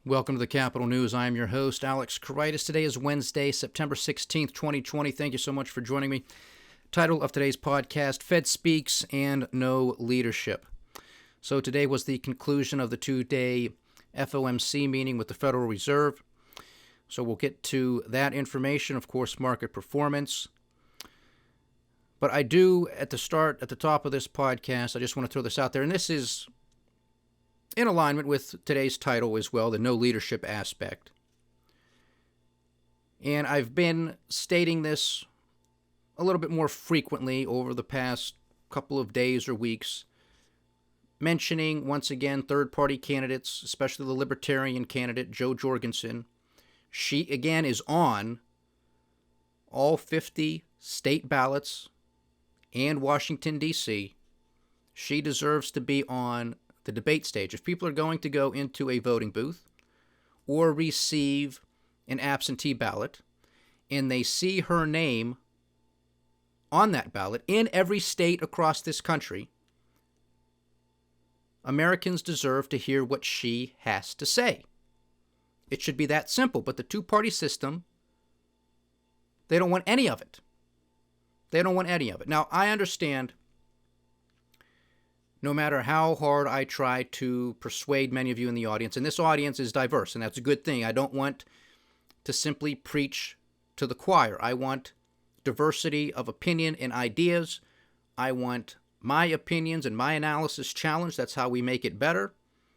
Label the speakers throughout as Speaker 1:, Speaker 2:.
Speaker 1: Welcome to the Capital News. I am your host, Alex Karitis. Today is Wednesday, September 16th, 2020. Thank you so much for joining me. Title of today's podcast, Fed Speaks and No Leadership. So today was the conclusion of the two-day FOMC meeting with the Federal Reserve. So we'll get to that information, of course, market performance. But I do, at the top of this podcast, I just want to throw this out there, and this is in alignment with today's title as well, the no leadership aspect. And I've been stating this a little bit more frequently over the past couple of days or weeks, mentioning once again third-party candidates, especially the Libertarian candidate, Jo Jorgensen. She, again, is on all 50 state ballots and Washington, D.C. She deserves to be on the debate stage. If people are going to go into a voting booth or receive an absentee ballot and they see her name on that ballot in every state across this country, Americans deserve to hear what she has to say. It should be that simple, but the two-party system, they don't want any of it. They don't want any of it. Now, I understand no matter how hard I try to persuade many of you in the audience, and this audience is diverse, and that's a good thing. I don't want to simply preach to the choir. I want diversity of opinion and ideas. I want my opinions and my analysis challenged. That's how we make it better.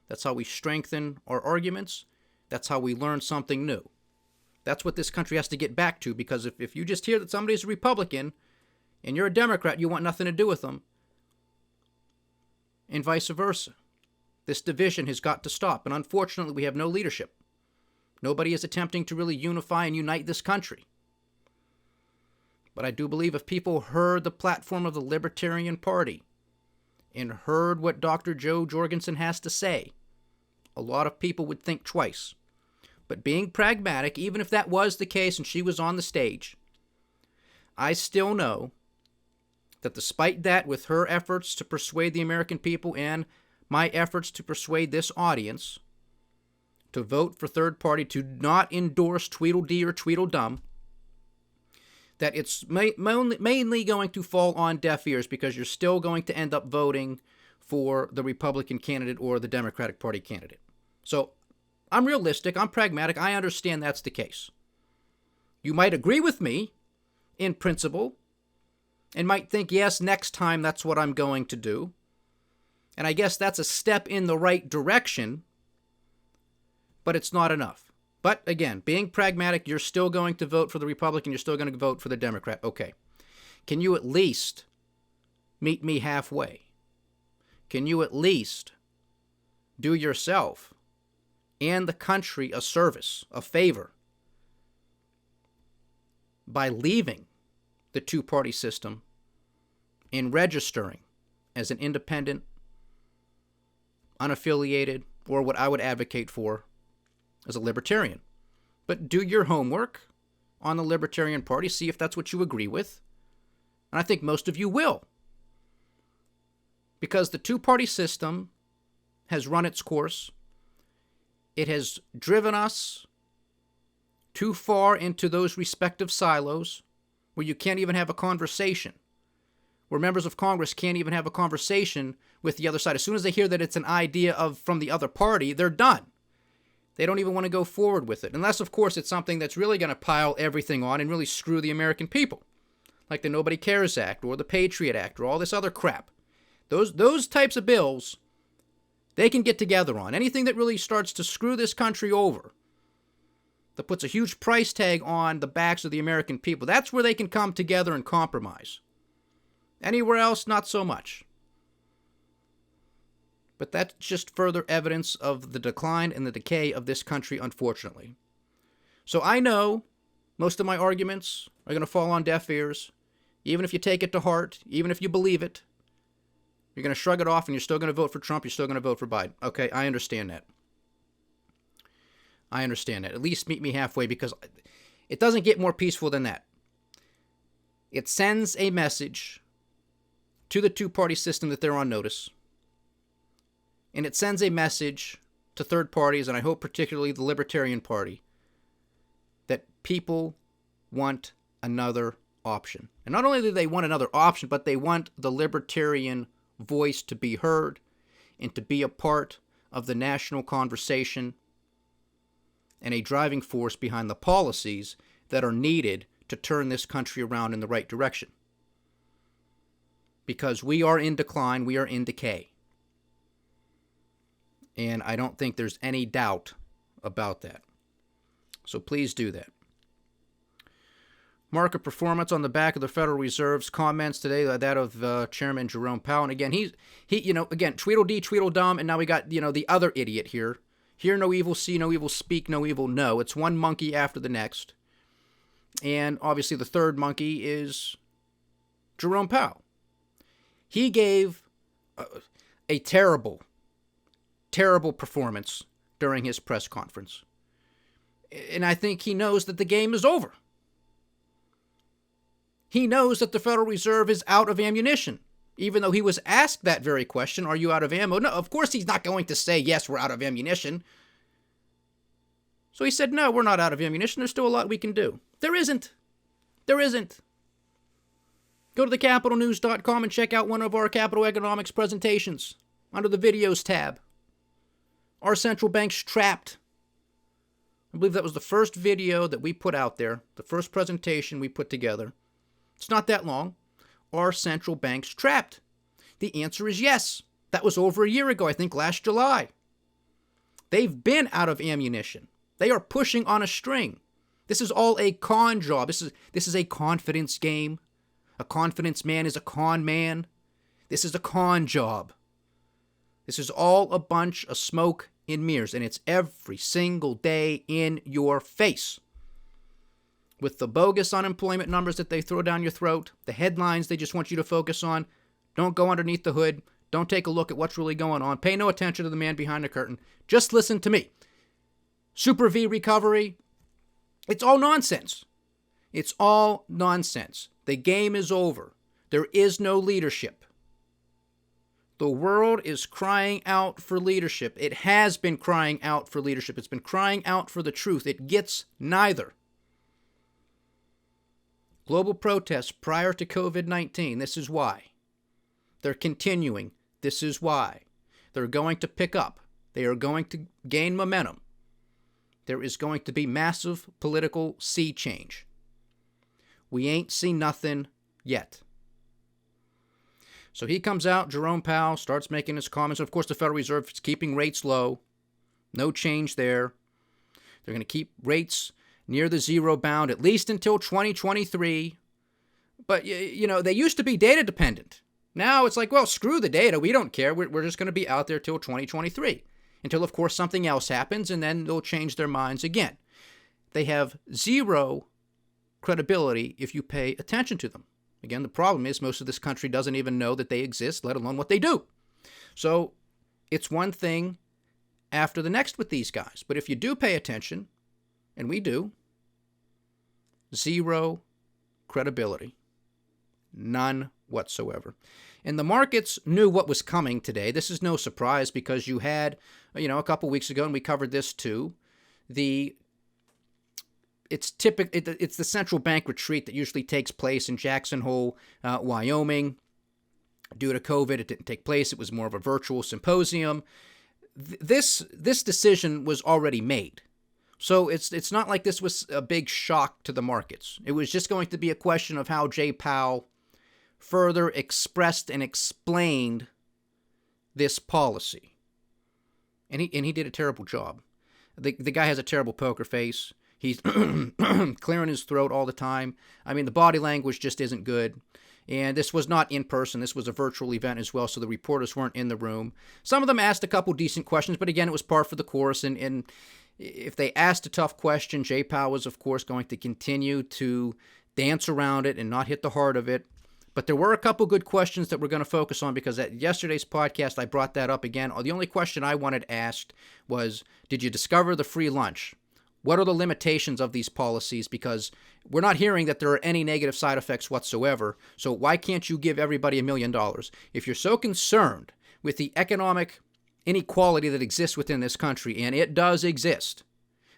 Speaker 1: That's how we strengthen our arguments. That's how we learn something new. That's what this country has to get back to, because if you just hear that somebody's a Republican and you're a Democrat, you want nothing to do with them, and vice versa. This division has got to stop, and unfortunately, we have no leadership. Nobody is attempting to really unify and unite this country. But I do believe if people heard the platform of the Libertarian Party and heard what Dr. Jo Jorgensen has to say, a lot of people would think twice. But being pragmatic, even if that was the case and she was on the stage, I still know that despite that, with her efforts to persuade the American people and my efforts to persuade this audience to vote for third party, to not endorse Tweedledee or Tweedledum, that it's mainly going to fall on deaf ears, because you're still going to end up voting for the Republican candidate or the Democratic Party candidate. So I'm realistic, I'm pragmatic, I understand that's the case. You might agree with me in principle, and might think, yes, next time that's what I'm going to do. And I guess that's a step in the right direction, but it's not enough. But again, being pragmatic, you're still going to vote for the Republican, you're still going to vote for the Democrat. Okay. Can you at least meet me halfway? Can you at least do yourself and the country a service, a favor, by leaving the two-party system and registering as an independent, unaffiliated, or what I would advocate for as a libertarian? But do your homework on the Libertarian Party, see if that's what you agree with. And I think most of you will. Because the two-party system has run its course. It has driven us too far into those respective silos where you can't even have a conversation, where members of Congress can't even have a conversation with the other side. As soon as they hear that it's an idea from the other party, they're done. They don't even want to go forward with it, unless, of course, it's something that's really going to pile everything on and really screw the American people, like the Nobody Cares Act or the Patriot Act or all this other crap. Those types of bills, they can get together on. Anything that really starts to screw this country over, that puts a huge price tag on the backs of the American people, that's where they can come together and compromise. Anywhere else, not so much. But that's just further evidence of the decline and the decay of this country, unfortunately. So I know most of my arguments are going to fall on deaf ears. Even if you take it to heart, even if you believe it, you're going to shrug it off and you're still going to vote for Trump, you're still going to vote for Biden. Okay, I understand that. I understand that. At least meet me halfway, because it doesn't get more peaceful than that. It sends a message to the two-party system that they're on notice. And it sends a message to to third parties, and I hope particularly the Libertarian Party, that people want another option. And not only do they want another option, but they want the libertarian voice to be heard and to be a part of the national conversation and a driving force behind the policies that are needed to turn this country around in the right direction. Because we are in decline, we are in decay. And I don't think there's any doubt about that. So please do that. Market performance on the back of the Federal Reserve's comments today, that of Chairman Jerome Powell. And again, he again, Tweedledee, Tweedledum, and now we got, the other idiot here. Hear no evil, see no evil, speak no evil, no. It's one monkey after the next. And obviously the third monkey is Jerome Powell. He gave a terrible, terrible performance during his press conference. And I think he knows that the game is over. He knows that the Federal Reserve is out of ammunition. Even though he was asked that very question, are you out of ammo? No, of course he's not going to say, yes, we're out of ammunition. So he said, no, we're not out of ammunition. There's still a lot we can do. There isn't. There isn't. Go to thecapitalnews.com and check out one of our capital economics presentations under the videos tab. Our central bank's trapped. I believe that was the first video that we put out there, the first presentation we put together. It's not that long. Are central banks trapped? The answer is yes. That was over a year ago, I think last July. They've been out of ammunition. They are pushing on a string. This is all a con job. This is a confidence game. A confidence man is a con man. This is a con job. This is all a bunch of smoke and mirrors, and it's every single day in your face. With the bogus unemployment numbers that they throw down your throat, the headlines they just want you to focus on, don't go underneath the hood, don't take a look at what's really going on, pay no attention to the man behind the curtain, just listen to me. Super V recovery, it's all nonsense. It's all nonsense. The game is over. There is no leadership. The world is crying out for leadership. It has been crying out for leadership. It's been crying out for the truth. It gets neither. Global protests prior to COVID-19, this is why. They're continuing, this is why. They're going to pick up. They are going to gain momentum. There is going to be massive political sea change. We ain't seen nothing yet. So he comes out, Jerome Powell, starts making his comments. Of course, the Federal Reserve is keeping rates low. No change there. They're going to keep rates near the zero bound, at least until 2023. But, they used to be data dependent. Now it's like, well, screw the data. We don't care. We're just going to be out there till 2023. Until, of course, something else happens, and then they'll change their minds again. They have zero credibility if you pay attention to them. Again, the problem is most of this country doesn't even know that they exist, let alone what they do. So it's one thing after the next with these guys. But if you do pay attention, and we do, zero credibility. None whatsoever. And the markets knew what was coming today. This is no surprise because you had, a couple weeks ago, and we covered this too, it's the central bank retreat that usually takes place in Jackson Hole, Wyoming. Due to COVID, it didn't take place. It was more of a virtual symposium. This decision was already made. So it's not like this was a big shock to the markets. It was just going to be a question of how Jay Powell further expressed and explained this policy. And he did a terrible job. The guy has a terrible poker face. He's clearing his throat all the time. I mean, the body language just isn't good. And this was not in person. This was a virtual event as well, so the reporters weren't in the room. Some of them asked a couple decent questions, but again, it was par for the course. And if they asked a tough question, Jay Powell was, of course, going to continue to dance around it and not hit the heart of it. But there were a couple good questions that we're going to focus on because at yesterday's podcast, I brought that up again. The only question I wanted asked was, did you discover the free lunch? What are the limitations of these policies? Because we're not hearing that there are any negative side effects whatsoever. So why can't you give everybody $1 million? If you're so concerned with the economic inequality that exists within this country, and it does exist,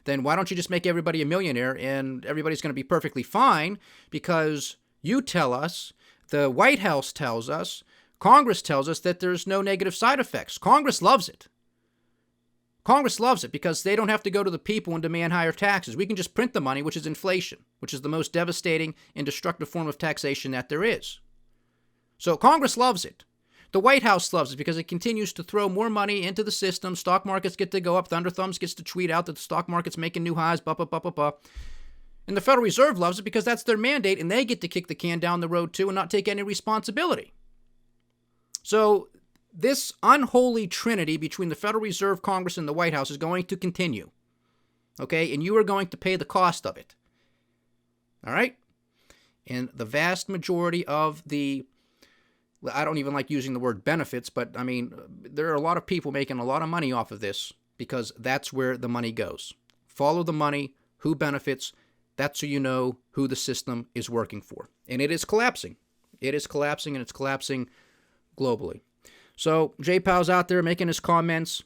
Speaker 1: then why don't you just make everybody a millionaire and everybody's going to be perfectly fine? Because you tell us, the White House tells us, Congress tells us that there's no negative side effects. Congress loves it. Congress loves it because they don't have to go to the people and demand higher taxes. We can just print the money, which is inflation, which is the most devastating and destructive form of taxation that there is. So Congress loves it. The White House loves it because it continues to throw more money into the system. Stock markets get to go up. Thunder Thumbs gets to tweet out that the stock market's making new highs, blah, blah, blah, blah, blah. And the Federal Reserve loves it because that's their mandate, and they get to kick the can down the road too and not take any responsibility. So this unholy trinity between the Federal Reserve, Congress, and the White House is going to continue. Okay? And you are going to pay the cost of it. All right? And the vast majority of the, I don't even like using the word benefits, but I mean, there are a lot of people making a lot of money off of this because that's where the money goes. Follow the money, who benefits, that's so you know who the system is working for. And it is collapsing. It is collapsing, and it's collapsing globally. So Jay Powell's out there making his comments.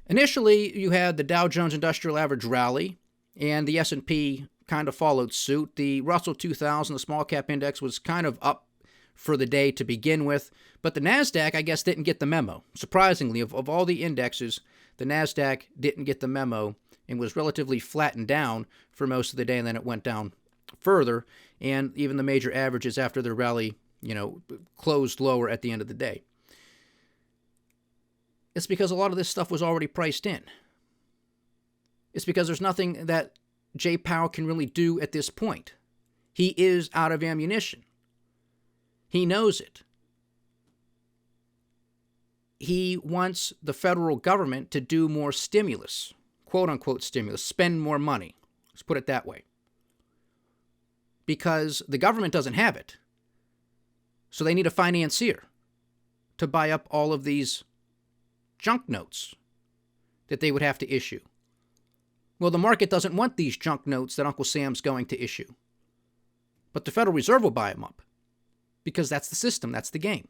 Speaker 1: Initially, you had the Dow Jones Industrial Average rally, and the S&P kind of followed suit. The Russell 2000, the small cap index, was kind of up for the day to begin with, but the NASDAQ, I guess, didn't get the memo. Surprisingly, of all the indexes, the NASDAQ didn't get the memo and was relatively flattened down for most of the day, and then it went down further, and even the major averages after the rally, closed lower at the end of the day. It's because a lot of this stuff was already priced in. It's because there's nothing that Jay Powell can really do at this point. He is out of ammunition. He knows it. He wants the federal government to do more stimulus, quote-unquote stimulus, spend more money. Let's put it that way. Because the government doesn't have it. So they need a financier to buy up all of these junk notes that they would have to issue. Well, the market doesn't want these junk notes that Uncle Sam's going to issue. But the Federal Reserve will buy them up. Because that's the system, that's the game.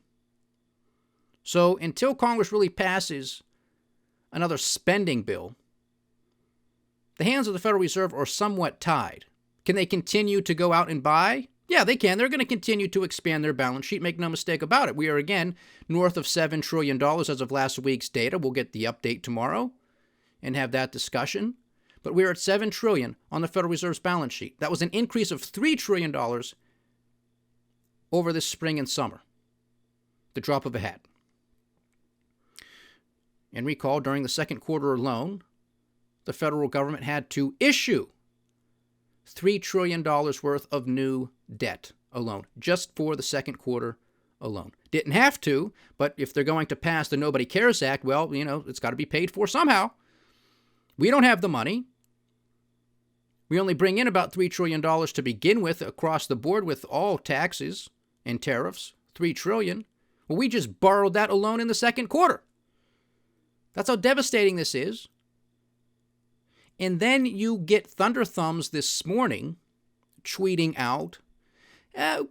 Speaker 1: So until Congress really passes another spending bill, the hands of the Federal Reserve are somewhat tied. Can they continue to go out and buy? Yeah, they can. They're going to continue to expand their balance sheet. Make no mistake about it. We are, again, north of $7 trillion as of last week's data. We'll get the update tomorrow and have that discussion. But we're at $7 trillion on the Federal Reserve's balance sheet. That was an increase of $3 trillion over this spring and summer. The drop of a hat. And recall, during the second quarter alone, the federal government had to issue $3 trillion worth of new debt alone, just for the second quarter alone. Didn't have to, but if they're going to pass the Nobody Cares Act, well, it's got to be paid for somehow. We don't have the money. We only bring in about $3 trillion to begin with across the board with all taxes and tariffs, $3 trillion. Well, we just borrowed that alone in the second quarter. That's how devastating this is. And then you get Thunder Thumbs this morning tweeting out,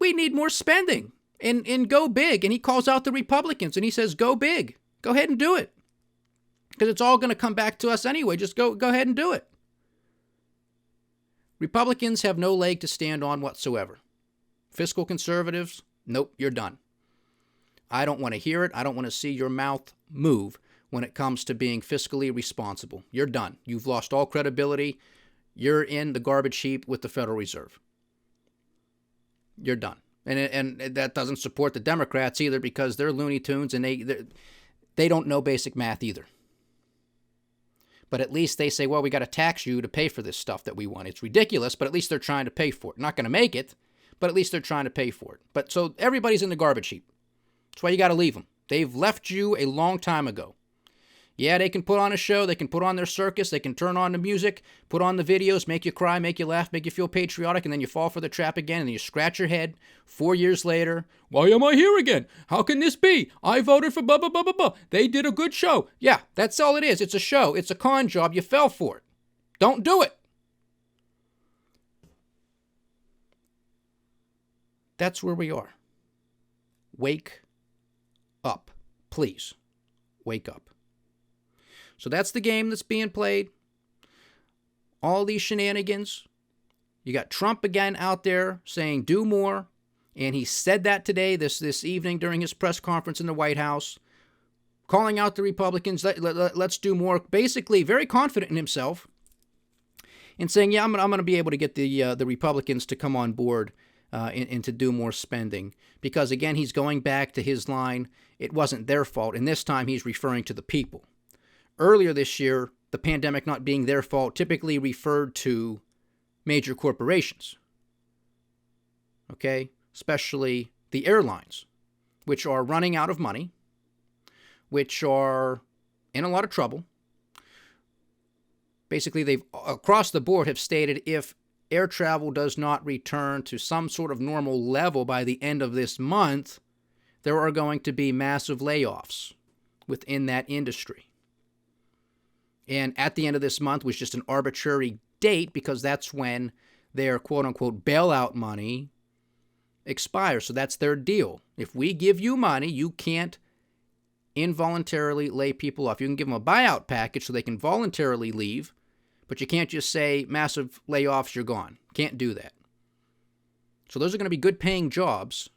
Speaker 1: we need more spending and go big. And he calls out the Republicans and he says, go big. Go ahead and do it. Because it's all going to come back to us anyway. Just go ahead and do it. Republicans have no leg to stand on whatsoever. Fiscal conservatives, nope, you're done. I don't want to hear it. I don't want to see your mouth move when it comes to being fiscally responsible. You're done. You've lost all credibility. You're in the garbage heap with the Federal Reserve. You're done. And that doesn't support the Democrats either because they're Looney Tunes and they don't know basic math either. But at least they say, well, we got to tax you to pay for this stuff that we want. It's ridiculous, but at least they're trying to pay for it. Not going to make it, but at least they're trying to pay for it. But so everybody's in the garbage heap. That's why you got to leave them. They've left you a long time ago. Yeah, they can put on a show, they can put on their circus, they can turn on the music, put on the videos, make you cry, make you laugh, make you feel patriotic, and then you fall for the trap again, and then you scratch your head 4 years later. Why am I here again? How can this be? I voted for blah, blah, blah, blah, blah. They did a good show. Yeah, that's all it is. It's a show. It's a con job. You fell for it. Don't do it. That's where we are. Wake up. Please. wake up. So that's the game that's being played. All these shenanigans. You got Trump again out there saying do more. And he said that today, this evening during his press conference in the White House, calling out the Republicans, let's do more. Basically, very confident in himself and saying, yeah, I'm going to be able to get the Republicans to come on board and to do more spending. Because, again, he's going back to his line, it wasn't their fault. And this time he's referring to the people. Earlier this year, the pandemic not being their fault typically referred to major corporations. Okay? Especially the airlines, which are running out of money, which are in a lot of trouble. Basically, they've across the board have stated if air travel does not return to some sort of normal level by the end of this month, there are going to be massive layoffs within that industry. And at the end of this month was just an arbitrary date because that's when their quote-unquote bailout money expires. So that's their deal. If we give you money, you can't involuntarily lay people off. You can give them a buyout package so they can voluntarily leave, but you can't just say massive layoffs, you're gone. Can't do that. So those are going to be good paying jobs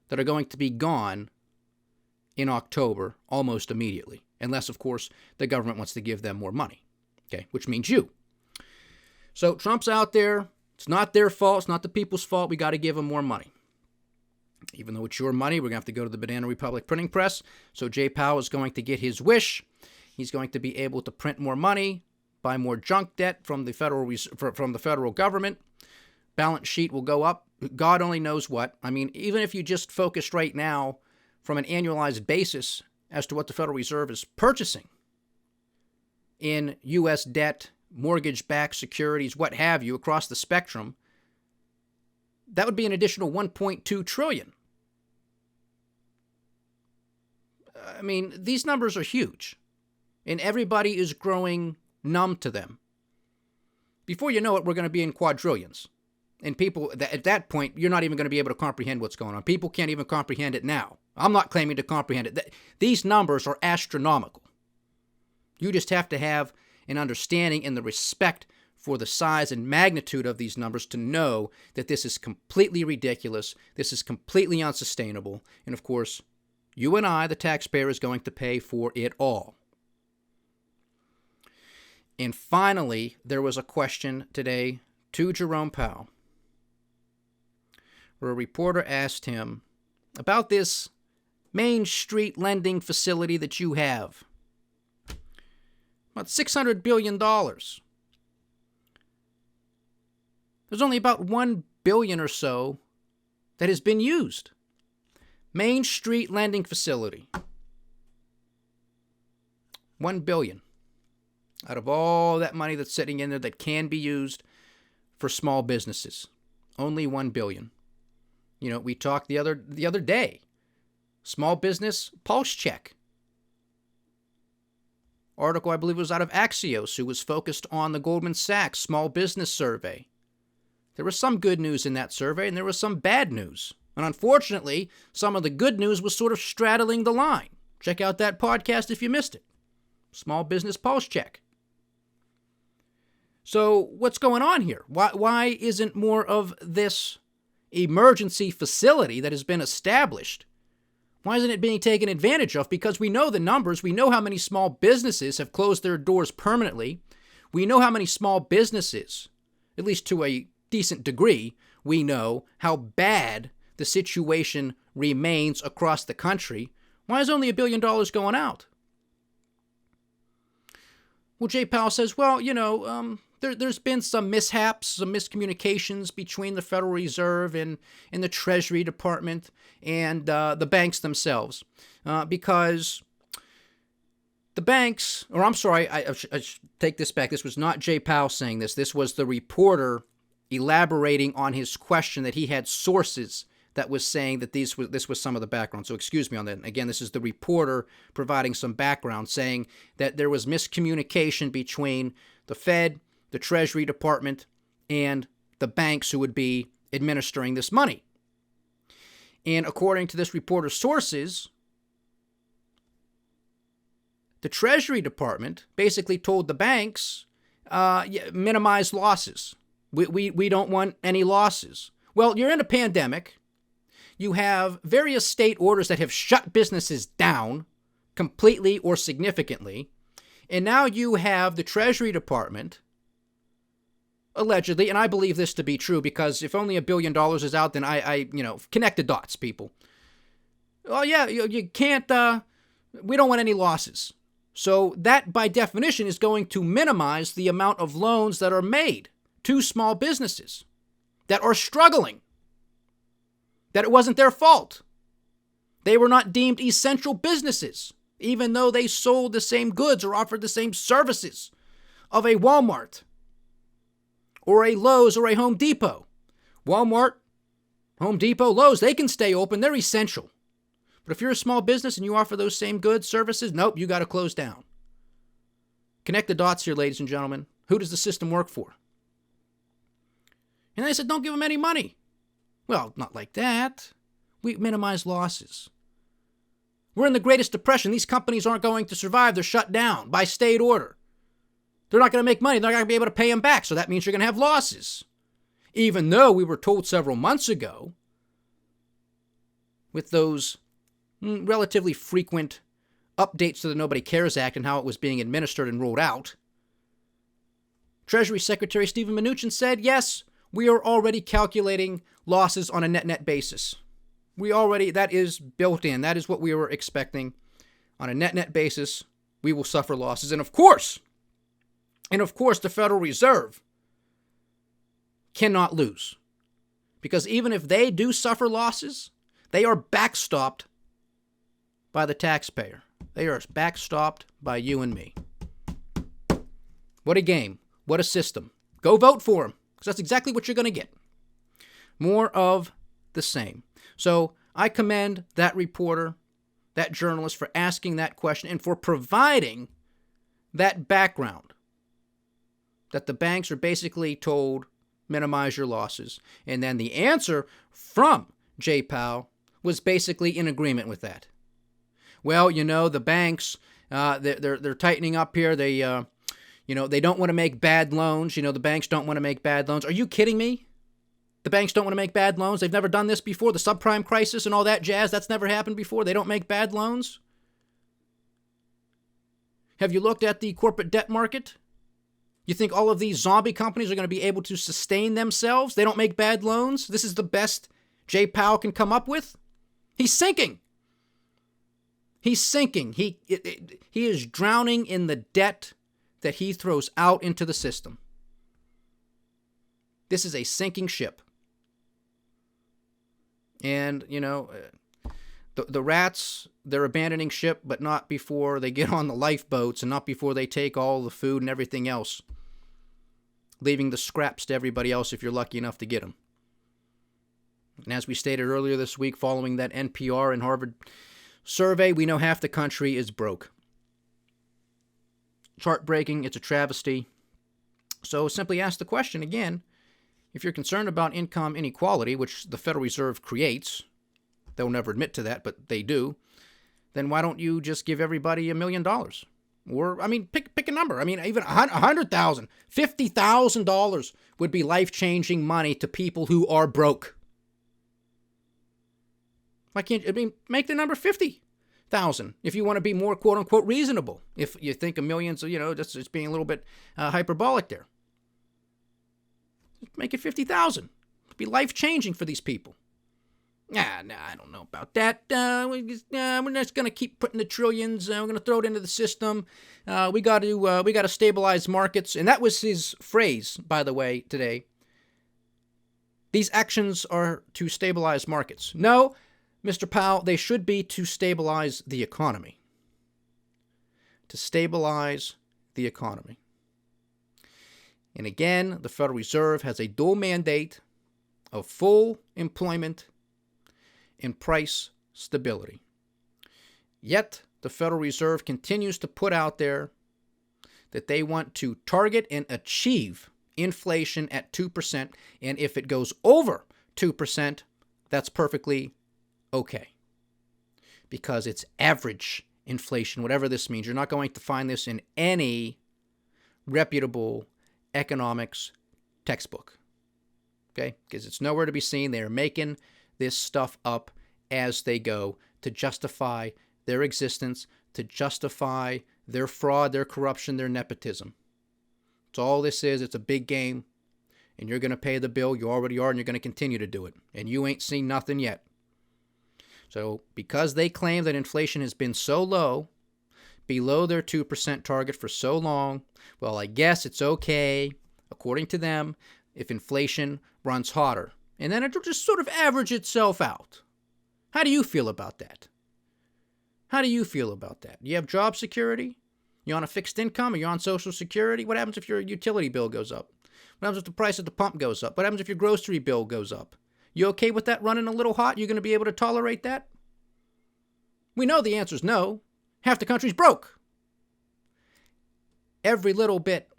Speaker 1: that are going to be gone in October almost immediately, unless, of course, the government wants to give them more money, okay, which means you. So Trump's out there. It's not their fault. It's not the people's fault. We got to give them more money. Even though it's your money, we're going to have to go to the Banana Republic printing press. So Jay Powell is going to get his wish. He's going to be able to print more money, buy more junk debt from the federal government. Balance sheet will go up. God only knows what. I mean, even if you just focused right now from an annualized basis as to what the Federal Reserve is purchasing in U.S. debt, mortgage-backed securities, what have you, across the spectrum, that would be an additional $1.2 trillion. I mean, these numbers are huge, and everybody is growing numb to them. Before you know it, we're going to be in quadrillions. And people, at that point, you're not even going to be able to comprehend what's going on. People can't even comprehend it now. I'm not claiming to comprehend it. These numbers are astronomical. You just have to have an understanding and the respect for the size and magnitude of these numbers to know that this is completely ridiculous, this is completely unsustainable, and of course, you and I, the taxpayer, is going to pay for it all. And finally, there was a question today to Jerome Powell, where a reporter asked him about this Main Street lending facility that you have. About $600 billion. There's only about $1 billion or so that has been used. Main Street lending facility. $1 billion. Out of all that money that's sitting in there that can be used for small businesses. Only $1 billion. You know, we talked the other day. Small business pulse check. Article, I believe, was out of Axios, who was focused on the Goldman Sachs Small Business Survey. There was some good news in that survey, and there was some bad news. And unfortunately, some of the good news was sort of straddling the line. Check out that podcast if you missed it. Small Business Pulse Check. So what's going on here? Why isn't more of this emergency facility that has been established, why isn't it being taken advantage of? Because we know the numbers. We know how many small businesses have closed their doors permanently. We know how many small businesses, at least to a decent degree, we know how bad the situation remains across the country. Why is only $1 billion going out? Well, Jay Powell says, well, you know, there's been some mishaps, some miscommunications between the Federal Reserve and the Treasury Department and the banks themselves. Because the banks, or I'm sorry, I should take this back. This was not Jay Powell saying this. This was the reporter elaborating on his question that he had sources that was saying that this was some of the background. So excuse me on that. Again, this is the reporter providing some background, saying that there was miscommunication between the Fed, the Treasury Department, and the banks who would be administering this money. And according to this reporter's sources, the Treasury Department basically told the banks, minimize losses. We don't want any losses. Well, you're in a pandemic. You have various state orders that have shut businesses down completely or significantly. And now you have the Treasury Department, allegedly, and I believe this to be true because if only $1 billion is out, then I connect the dots, people. Oh, yeah, you can't, we don't want any losses. So that, by definition, is going to minimize the amount of loans that are made to small businesses that are struggling, that it wasn't their fault. They were not deemed essential businesses, even though they sold the same goods or offered the same services of a Walmart or a Lowe's or a Home Depot. Walmart, Home Depot, Lowe's, they can stay open. They're essential. But if you're a small business and you offer those same goods, services, nope, you got to close down. Connect the dots here, ladies and gentlemen. Who does the system work for? And they said, don't give them any money. Well, not like that. We minimize losses. We're in the Greatest Depression. These companies aren't going to survive. They're shut down by state order. They're not going to make money. They're not going to be able to pay them back. So that means you're going to have losses. Even though we were told several months ago, with those relatively frequent updates to the Nobody Cares Act and how it was being administered and rolled out, Treasury Secretary Steven Mnuchin said, yes, we are already calculating losses on a net basis. That is built in. That is what we were expecting. On a net basis, we will suffer losses. And of course, the Federal Reserve cannot lose. Because even if they do suffer losses, they are backstopped by the taxpayer. They are backstopped by you and me. What a game. What a system. Go vote for them, because that's exactly what you're going to get. More of the same. So I commend that reporter, that journalist, for asking that question and for providing that background, that the banks are basically told, minimize your losses. And then the answer from Jay Powell was basically in agreement with that. Well, the banks, they're tightening up here. They don't want to make bad loans. The banks don't want to make bad loans. Are you kidding me? The banks don't want to make bad loans. They've never done this before. The subprime crisis and all that jazz, that's never happened before. They don't make bad loans. Have you looked at the corporate debt market? You think all of these zombie companies are going to be able to sustain themselves? They don't make bad loans? This is the best Jay Powell can come up with? He's sinking. He's sinking. He is drowning in the debt that he throws out into the system. This is a sinking ship. And, the rats, they're abandoning ship, but not before they get on the lifeboats and not before they take all the food and everything else, leaving the scraps to everybody else if you're lucky enough to get them. And as we stated earlier this week, following that NPR and Harvard survey, we know half the country is broke. It's heartbreaking. It's a travesty. So simply ask the question again. If you're concerned about income inequality, which the Federal Reserve creates, they'll never admit to that, but they do, then why don't you just give everybody $1 million? Or, pick a number. Even $100,000, $50,000 would be life-changing money to people who are broke. Why can't make the number 50,000 if you want to be more quote-unquote reasonable. If you think $1 million's, just being a little bit hyperbolic there. Make it 50,000. It'd be life-changing for these people. I don't know about that. We're just going to keep putting the trillions. We're going to throw it into the system. We got to stabilize markets. And that was his phrase, by the way, today. These actions are to stabilize markets. No, Mr. Powell, they should be to stabilize the economy. To stabilize the economy. And again, the Federal Reserve has a dual mandate of full employment and price stability. Yet, the Federal Reserve continues to put out there that they want to target and achieve inflation at 2%, and if it goes over 2%, that's perfectly okay. Because it's average inflation, whatever this means. You're not going to find this in any reputable economics textbook, okay? Because it's nowhere to be seen. They're making this stuff up as they go to justify their existence, to justify their fraud, their corruption, their nepotism. It's all this is. It's a big game, and you're going to pay the bill. You already are, and you're going to continue to do it, and you ain't seen nothing yet. So because they claim that inflation has been so low, below their 2% target for so long, well, I guess it's okay, according to them, if inflation runs hotter. And then it'll just sort of average itself out. How do you feel about that? How do you feel about that? You have job security? You on a fixed income? Are you on Social Security? What happens if your utility bill goes up? What happens if the price at the pump goes up? What happens if your grocery bill goes up? You okay with that running a little hot? You going to be able to tolerate that? We know the answer is no. Half the country's broke. Every little bit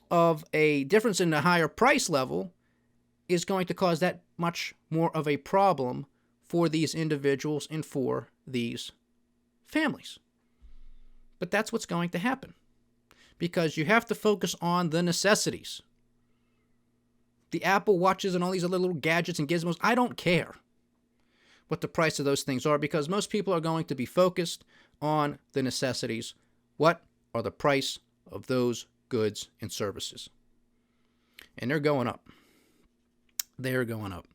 Speaker 1: of a difference in the higher price level is going to cause that much more of a problem for these individuals and for these families. But that's what's going to happen, because you have to focus on the necessities. The Apple Watches and all these other little gadgets and gizmos, I don't care what the price of those things are, because most people are going to be focused on the necessities. What are the price of those goods and services? And they're going up. They're going up.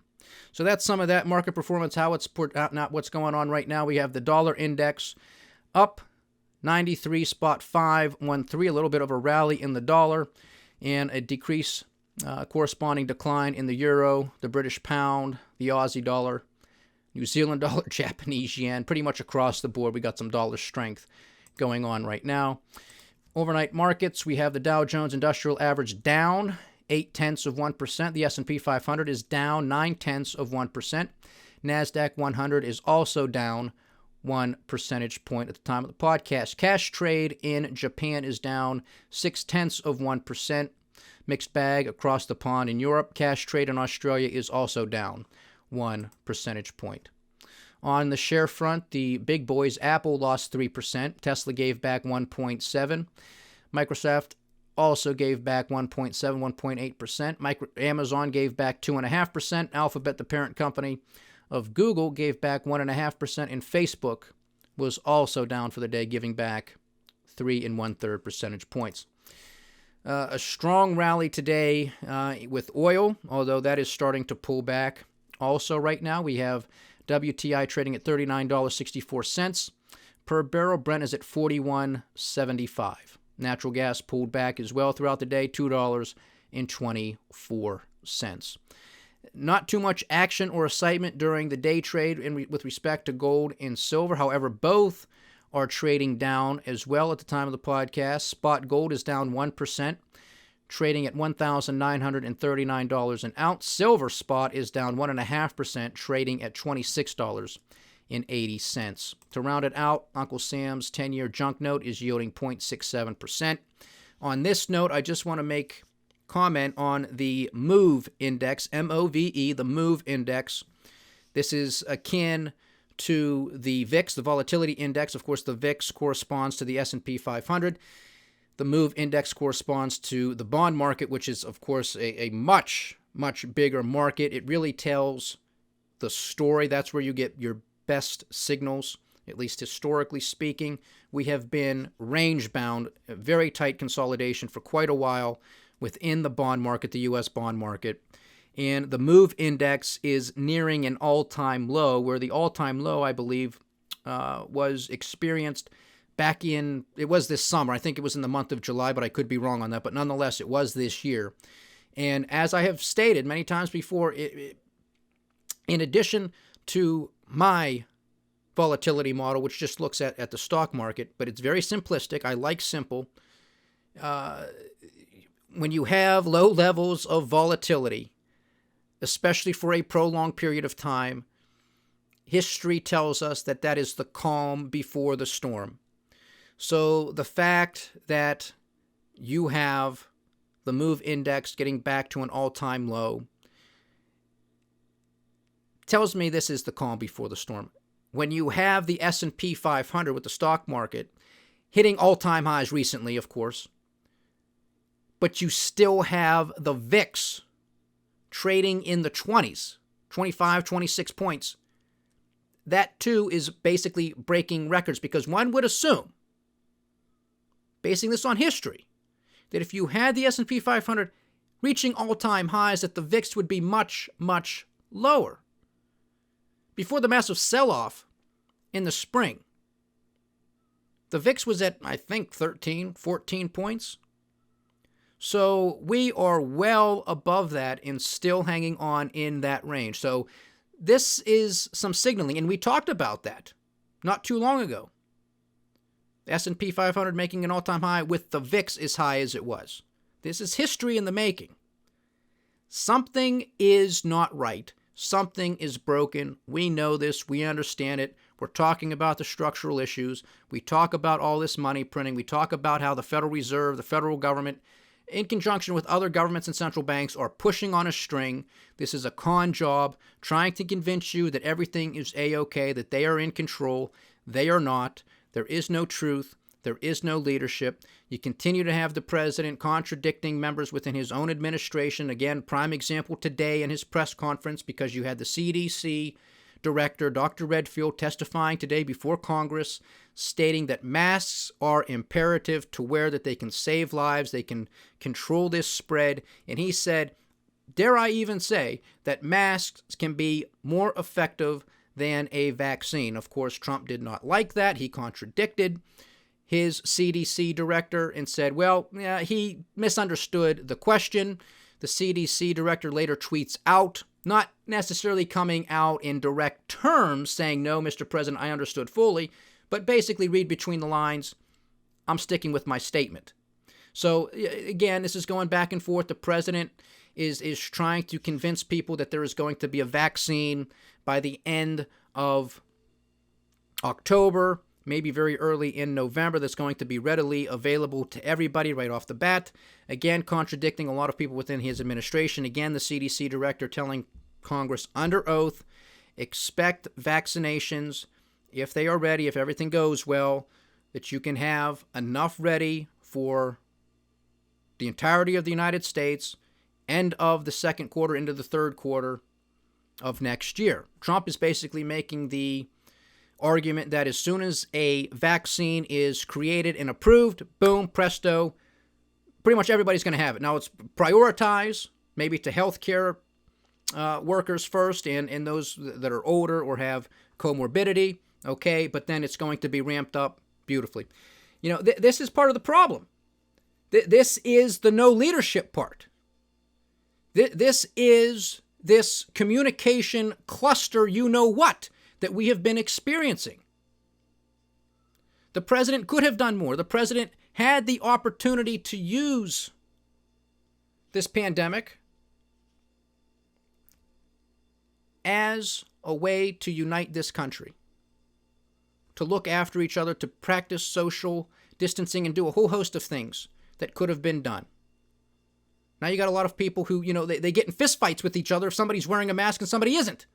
Speaker 1: So that's some of that market performance, how it's put out, not what's going on right now. We have the dollar index up 93.513, a little bit of a rally in the dollar, and a decrease, corresponding decline in the euro, the British pound, the Aussie dollar, New Zealand dollar, Japanese yen. Pretty much across the board, we got some dollar strength going on right now. Overnight markets, we have the Dow Jones Industrial Average down 0.8%. The S&P 500 is down 0.9%. NASDAQ 100 is also down 1 percentage point at the time of the podcast. Cash trade in Japan is down 0.6%. Mixed bag across the pond in Europe. Cash trade in Australia is also down 1 percentage point. On the share front, the big boys, Apple lost 3%. Tesla gave back 1.7%. Microsoft also gave back 1.7%, 1.8%. Amazon gave back 2.5%. Alphabet, the parent company of Google, gave back 1.5%. And Facebook was also down for the day, giving back 3 1/3 percentage points. A strong rally today with oil, although that is starting to pull back. Also right now, we have WTI trading at $39.64 per barrel. Brent is at $41.75. Natural gas pulled back as well throughout the day, $2.24. Not too much action or excitement during the day trade with respect to gold and silver. However, both are trading down as well at the time of the podcast. Spot gold is down 1%, trading at $1,939 an ounce. Silver spot is down 1.5%, trading at $26.80. To round it out, Uncle Sam's 10-year junk note is yielding 0.67%. On this note, I just want to make comment on the MOVE index, MOVE, the MOVE index. This is akin to the VIX, the volatility index. Of course, the VIX corresponds to the S&P 500. The MOVE index corresponds to the bond market, which is, of course, a much, much bigger market. It really tells the story. That's where you get your best signals, at least historically speaking. We have been range-bound, very tight consolidation for quite a while within the bond market, the U.S. bond market. And the MOVE index is nearing an all-time low, where the all-time low, I believe, was experienced back in, it was this summer. I think it was in the month of July, but I could be wrong on that. But nonetheless, it was this year. And as I have stated many times before, in addition to my volatility model, which just looks at the stock market, but it's very simplistic. I like simple. When you have low levels of volatility, especially for a prolonged period of time, history tells us that that is the calm before the storm. So the fact that you have the MOVE index getting back to an all-time low tells me this is the calm before the storm. when you have the S&P 500 with the stock market hitting all-time highs recently, of course, but you still have the VIX trading in the 20s, 25, 26 points, that too is basically breaking records, because one would assume, basing this on history, that if you had the S&P 500 reaching all-time highs, that the VIX would be much, much lower. Before the massive sell-off in the spring, the VIX was at, I think, 13, 14 points. So we are well above that and still hanging on in that range. So this is some signaling, and we talked about that not too long ago. S&P 500 making an all-time high with the VIX as high as it was. This is history in the making. Something is not right. Something is broken. We know this. We understand it. We're talking about the structural issues. We talk about all this money printing. We talk about how the Federal Reserve, the federal government, in conjunction with other governments and central banks, are pushing on a string. This is a con job, trying to convince you that everything is A-OK, that they are in control. They are not. There is no truth. There is no leadership. You continue to have the president contradicting members within his own administration. Again, prime example today in his press conference, because you had the CDC director, Dr. Redfield, testifying today before Congress, stating that masks are imperative to wear, that they can save lives, they can control this spread. And he said, dare I even say, that masks can be more effective than a vaccine. Of course, Trump did not like that. He contradicted his CDC director and said, well, yeah, he misunderstood the question. The CDC director later tweets out, not necessarily coming out in direct terms saying, no, Mr. President, I understood fully, but basically read between the lines, I'm sticking with my statement. So again, this is going back and forth. The president is trying to convince people that there is going to be a vaccine by the end of October, maybe very early in November, that's going to be readily available to everybody right off the bat. Again, contradicting a lot of people within his administration. Again, the CDC director telling Congress under oath, expect vaccinations if they are ready, if everything goes well, that you can have enough ready for the entirety of the United States, end of the second quarter into the third quarter of next year. Trump is basically making the argument that as soon as a vaccine is created and approved, boom, presto, pretty much everybody's going to have it. Now, it's prioritized maybe to healthcare workers first and those that are older or have comorbidity, okay, but then it's going to be ramped up beautifully. You know, this is part of the problem. This is the no leadership part. This is this communication cluster, you know what, that we have been experiencing. The president could have done more. The president had the opportunity to use this pandemic as a way to unite this country, to look after each other, to practice social distancing and do a whole host of things that could have been done. Now you got a lot of people who, you know, they get in fistfights with each other if somebody's wearing a mask and somebody isn't.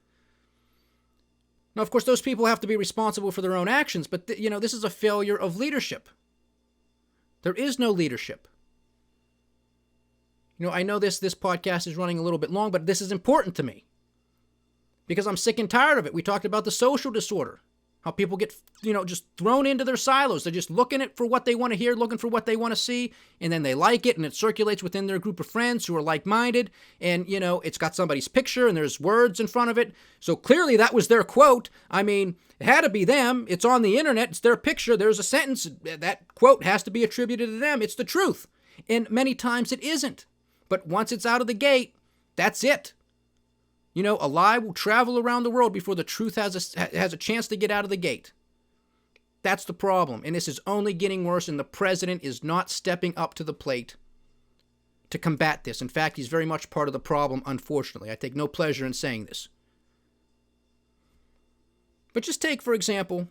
Speaker 1: Now, of course, those people have to be responsible for their own actions, but, you know, this is a failure of leadership. There is no leadership. You know, I know this podcast is running a little bit long, but this is important to me because I'm sick and tired of it. We talked about the social disorder, how people get, you know, just thrown into their silos. They're just looking at for what they want to hear, looking for what they want to see, and then they like it, and it circulates within their group of friends who are like-minded, and, you know, it's got somebody's picture, and there's words in front of it. So clearly that was their quote. I mean, it had to be them. It's on the internet. It's their picture. There's a sentence. That quote has to be attributed to them. It's the truth. And many times it isn't. But once it's out of the gate, that's it. You know, a lie will travel around the world before the truth has a chance to get out of the gate. That's the problem. And this is only getting worse, and the president is not stepping up to the plate to combat this. In fact, he's very much part of the problem, unfortunately. I take no pleasure in saying this. But just take, for example,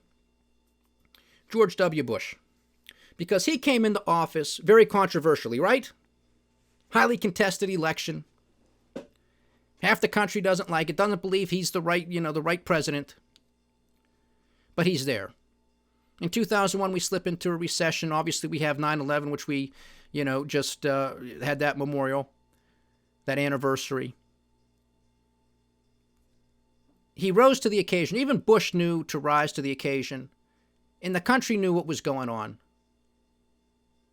Speaker 1: George W. Bush. Because he came into office very controversially, right? Highly contested election. Half the country doesn't like it, doesn't believe he's the right president. but he's there. In 2001, we slip into a recession. Obviously, we have 9/11, which we, just had that memorial, that anniversary. He rose to the occasion. Even Bush knew to rise to the occasion. And the country knew what was going on.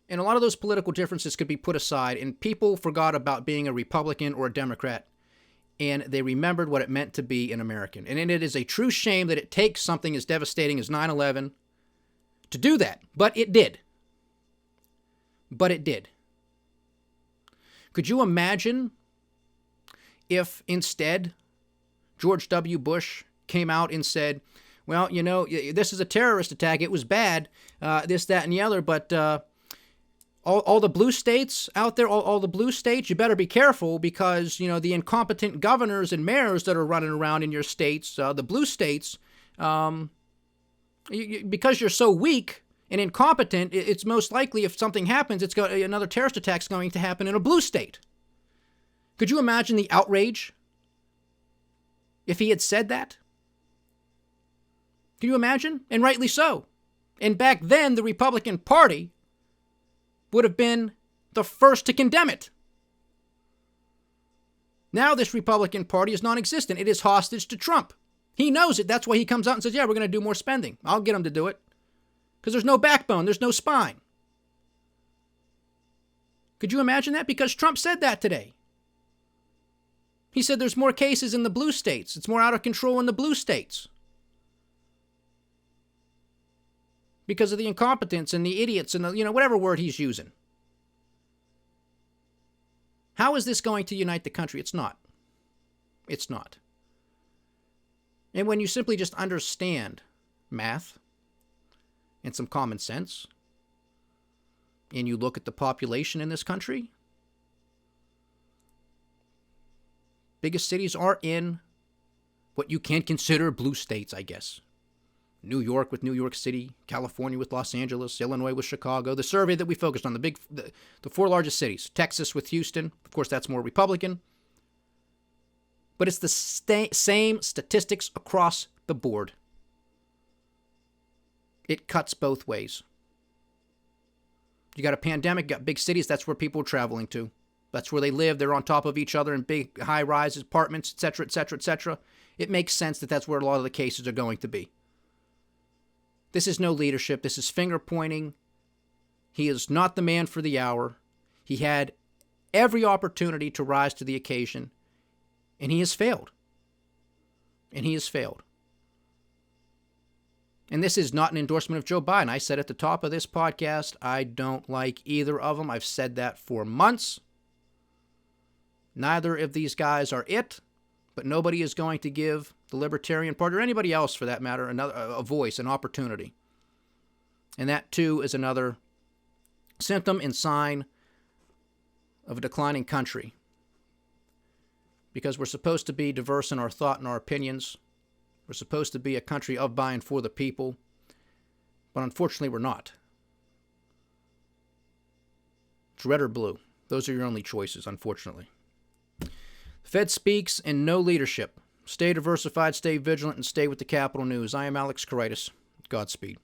Speaker 1: And a lot of those political differences could be put aside, and people forgot about being a Republican or a Democrat, and they remembered what it meant to be an American. And it is a true shame that it takes something as devastating as 9/11 to do that. But it did. But it did. Could you imagine if instead George W. Bush came out and said, well, this is a terrorist attack. It was bad, this, that, and the other, but all the blue states out there, all the blue states, you better be careful because, the incompetent governors and mayors that are running around in your states, the blue states, because you're so weak and incompetent, it's most likely if something happens, another terrorist attack is going to happen in a blue state. Could you imagine the outrage if he had said that? Can you imagine? And rightly so. And back then, the Republican Party would have been the first to condemn it. Now this Republican Party is non-existent. It is hostage to Trump. He knows it. That's why he comes out and says, yeah, we're going to do more spending. I'll get him to do it. Because there's no backbone. There's no spine. Could you imagine that? Because Trump said that today. He said there's more cases in the blue states. It's more out of control in the blue states. Because of the incompetence and the idiots and the, whatever word he's using. How is this going to unite the country? It's not. It's not. And when you simply just understand math and some common sense, and you look at the population in this country, biggest cities are in what you can consider blue states, I guess. New York with New York City, California with Los Angeles, Illinois with Chicago. The survey that we focused on, the four largest cities. Texas with Houston. Of course, that's more Republican. But it's the same statistics across the board. It cuts both ways. You got a pandemic, got big cities, that's where people are traveling to. That's where they live. They're on top of each other in big high-rise apartments, etc., etc., etc. It makes sense that that's where a lot of the cases are going to be. This is no leadership. This is finger-pointing. He is not the man for the hour. He had every opportunity to rise to the occasion, and he has failed. And he has failed. And this is not an endorsement of Joe Biden. I said at the top of this podcast, I don't like either of them. I've said that for months. Neither of these guys are it, but nobody is going to give the Libertarian Party, or anybody else for that matter, a voice, an opportunity. And that, too, is another symptom and sign of a declining country. Because we're supposed to be diverse in our thought and our opinions. We're supposed to be a country of, by, and for the people. But unfortunately, we're not. It's red or blue. Those are your only choices, unfortunately. The Fed speaks and no leadership. Stay diversified, stay vigilant, and stay with the Capital News. I am Alex Karitis. Godspeed.